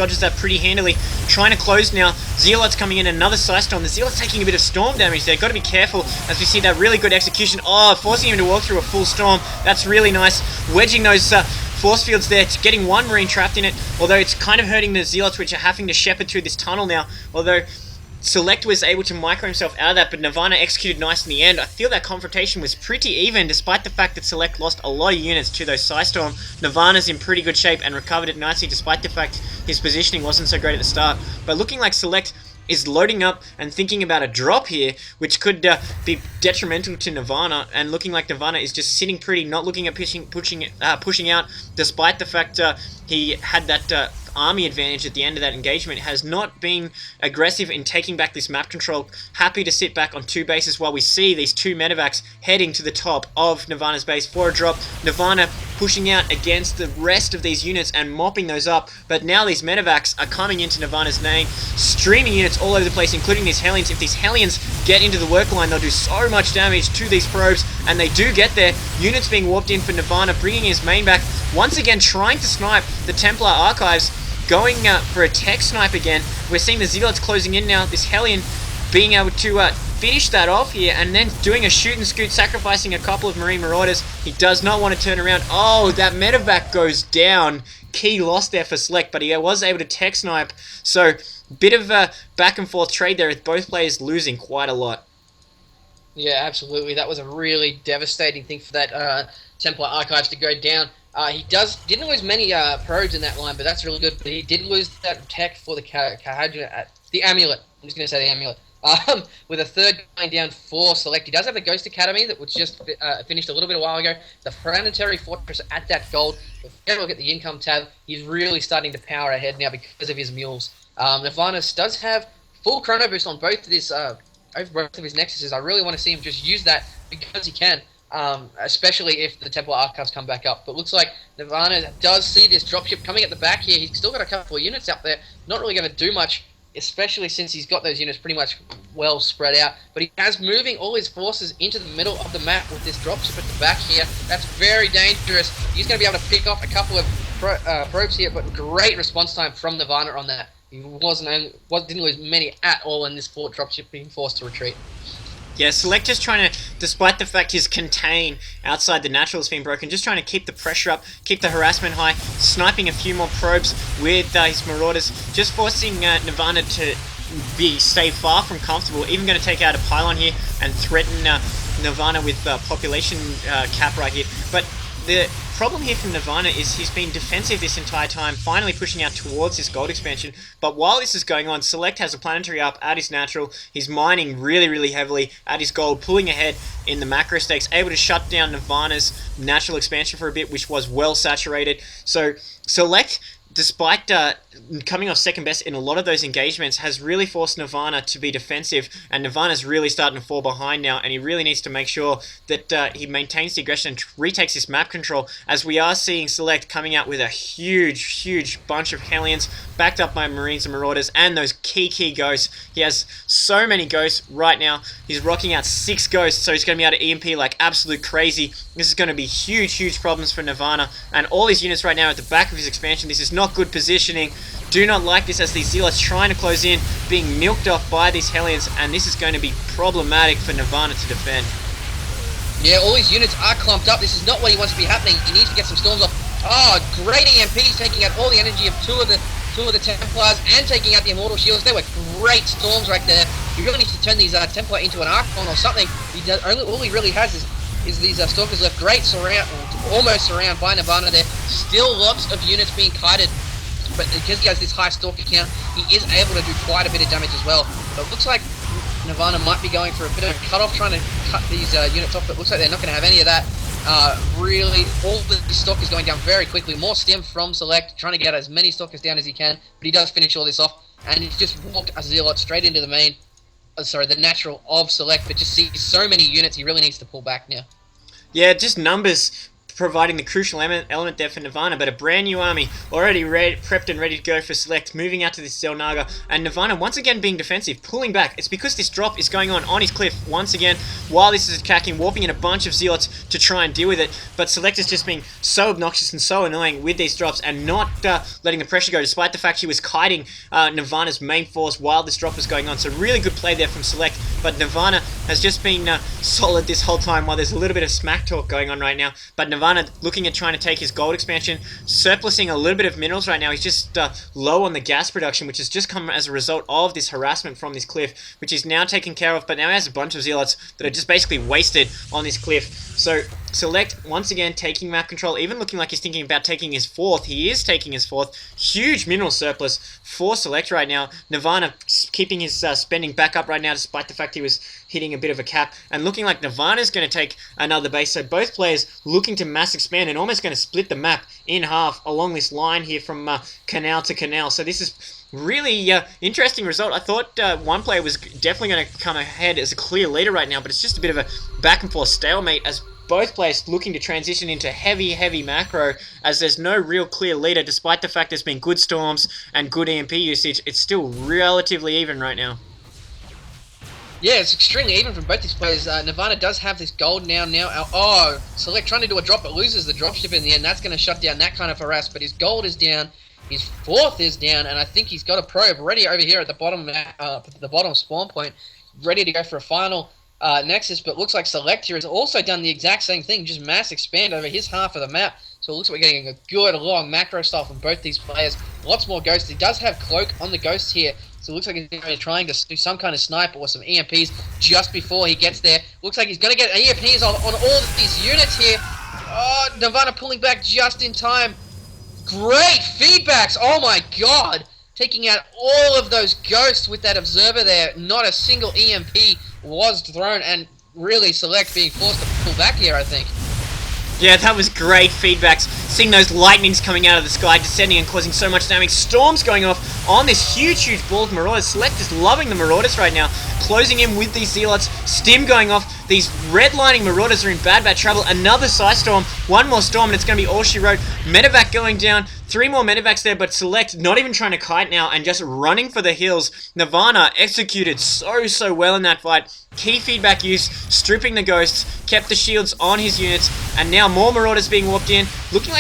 dodges that pretty handily. Trying to close now. Zealot's coming in, another Psystorm. The Zealot's taking a bit of storm damage there. Got to be careful as we see that really good execution. Oh, forcing him to walk through a full storm. That's really nice. Wedging those force fields there, getting one Marine trapped in it. Although it's kind of hurting the Zealots, which are having to shepherd through this tunnel now. Although Select was able to micro himself out of that, but Nirvana executed nice in the end. I feel that confrontation was pretty even, despite the fact that Select lost a lot of units to those Psystorm. Nirvana's in pretty good shape and recovered it nicely, despite the fact his positioning wasn't so great at the start. But looking like Select is loading up and thinking about a drop here, which could be detrimental to Nirvana, and looking like Nirvana is just sitting pretty, not looking at pushing out, despite the fact he had that army advantage at the end of that engagement. Has not been aggressive in taking back this map control. Happy to sit back on two bases while we see these two medevacs heading to the top of Nirvana's base for a drop. Nirvana pushing out against the rest of these units and mopping those up, but now these medevacs are coming into Nirvana's name, streaming units all over the place, including these Hellions. If these Hellions get into the work line, they'll do so much damage to these probes, and they do get there. Units being warped in for Nirvana, bringing his main back, once again trying to snipe the Templar Archives, going for a tech snipe again. We're seeing the Zealots closing in now, this Hellion being able to finish that off here, and then doing a shoot and scoot, sacrificing a couple of Marine Marauders. He does not want to turn around. Oh, that medevac goes down. Key loss there for Select, but he was able to tech snipe. So, bit of a back and forth trade there with both players losing quite a lot. Yeah, absolutely. That was a really devastating thing for that Templar Archives to go down. He didn't lose many probes in that line, but that's really good. But he did lose that tech for the the Amulet. I'm just going to say the Amulet. With a third going down for Select. He does have the Ghost Academy that was just finished a little bit a while ago. The Planetary Fortress at that gold. If you look at the income tab, he's really starting to power ahead now because of his mules. Nirvana does have full chrono boost on both of his Nexuses. I really want to see him just use that because he can. Especially if the Templar Archives come back up. But looks like Nirvana does see this dropship coming at the back here. He's still got a couple of units out there. Not really going to do much, especially since he's got those units pretty much well spread out. But he has moving all his forces into the middle of the map with this dropship at the back here. That's very dangerous. He's going to be able to pick off a couple of probes here, but great response time from Nirvana on that. He didn't lose many at all in this fort dropship being forced to retreat. Yeah, Select just trying to, despite the fact his contain outside the natural has been broken, just trying to keep the pressure up, keep the harassment high, sniping a few more probes with his Marauders, just forcing Nirvana to stay far from comfortable, even going to take out a pylon here and threaten Nirvana with population cap right here. But the problem here from Nirvana is he's been defensive this entire time, finally pushing out towards this gold expansion. But while this is going on, Select has a planetary up at his natural. He's mining really, really heavily at his gold, pulling ahead in the macro stakes, able to shut down Nirvana's natural expansion for a bit, which was well saturated. So Select, despite coming off second best in a lot of those engagements, has really forced Nirvana to be defensive, and Nirvana's really starting to fall behind now, and he really needs to make sure that he maintains the aggression and retakes his map control, as we are seeing Select coming out with a huge bunch of Hellions, backed up by Marines and Marauders, and those key ghosts. He has so many ghosts right now. He's rocking out 6 ghosts, so he's going to be able to EMP like absolute crazy. This is going to be huge problems for Nirvana, and all his units right now at the back of his expansion. This is not good positioning. Do not like this as these Zealots trying to close in, being milked off by these Hellions, and this is going to be problematic for Nirvana to defend. Yeah, all his units are clumped up. This is not what he wants to be happening. He needs to get some storms off. Oh, great EMPs, taking out all the energy of two of the Templars and taking out the Immortal Shields. They were great storms right there. He really needs to turn these Templar into an Archon or something. All he really has is these Stalkers left. Great almost surround by Nirvana there. Still lots of units being kited. But because he has this high Stalker count, he is able to do quite a bit of damage as well. So it looks like Nirvana might be going for a bit of a cut-off, trying to cut these units off, but it looks like they're not going to have any of that. Really, all the Stalkers going down very quickly. More stim from Select, trying to get as many Stalkers down as he can, but he does finish all this off, and he's just walked a Zealot straight into the the natural of Select, but just sees so many units, he really needs to pull back now. Yeah, just numbers providing the crucial element there for Nirvana, but a brand new army already prepped and ready to go for Select, moving out to this Zelnaga, and Nirvana once again being defensive, pulling back. It's because this drop is going on his cliff once again, while this is attacking, warping in a bunch of Zealots to try and deal with it, but Select is just being so obnoxious and so annoying with these drops, and not letting the pressure go, despite the fact he was kiting Nirvana's main force while this drop was going on. So really good play there from Select, but Nirvana has just been solid this whole time, while there's a little bit of smack talk going on right now. But Nirvana looking at trying to take his gold expansion, surplusing a little bit of minerals right now. He's just low on the gas production, which has just come as a result of this harassment from this cliff, which is now taken care of, but now he has a bunch of Zealots that are just basically wasted on this cliff. So Select once again taking map control, even looking like he's thinking about taking his fourth. He is taking his fourth. Huge mineral surplus for Select right now. Nirvana keeping his spending back up right now, despite the fact he was hitting a bit of a cap, and looking like Nirvana's going to take another base. So both players looking to mass expand and almost going to split the map in half along this line here from canal to canal. So this is really interesting result. I thought one player was definitely going to come ahead as a clear leader right now, but it's just a bit of a back and forth stalemate as both players looking to transition into heavy macro, as there's no real clear leader. Despite the fact there's been good storms and good EMP usage, it's still relatively even right now. Yeah, it's extremely even from both these players. Nirvana does have this gold now. Oh, Select trying to do a drop, but loses the dropship in the end. That's going to shut down that kind of harass, but his gold is down. His fourth is down, and I think he's got a probe ready over here at the bottom spawn point, ready to go for a final Nexus, but looks like Select here has also done the exact same thing, just mass expand over his half of the map. So it looks like we're getting a good long macro style from both these players. Lots more ghosts. He does have cloak on the ghosts here, so it looks like he's going to be trying to do some kind of snipe or some EMPs just before he gets there. Looks like he's going to get EMPs on all of these units here. Oh, Nirvana pulling back just in time. Great feedbacks. Oh my god. Taking out all of those ghosts with that observer there. Not a single EMP was thrown, and really Select being forced to pull back here, I think. Yeah, that was great feedbacks. Seeing those lightnings coming out of the sky, descending and causing so much damage. Storms going off on this huge ball of Marauders. Select is loving the Marauders right now. Closing in with these Zealots. Stim going off. These redlining Marauders are in bad trouble. Another Psy Storm. One more Storm, and it's going to be all she wrote. Medevac going down. 3 more Medevacs there, but Select not even trying to kite now and just running for the hills. Nirvana executed so well in that fight. Key feedback use, stripping the ghosts, kept the shields on his units, and now more Marauders being walked in. Looking like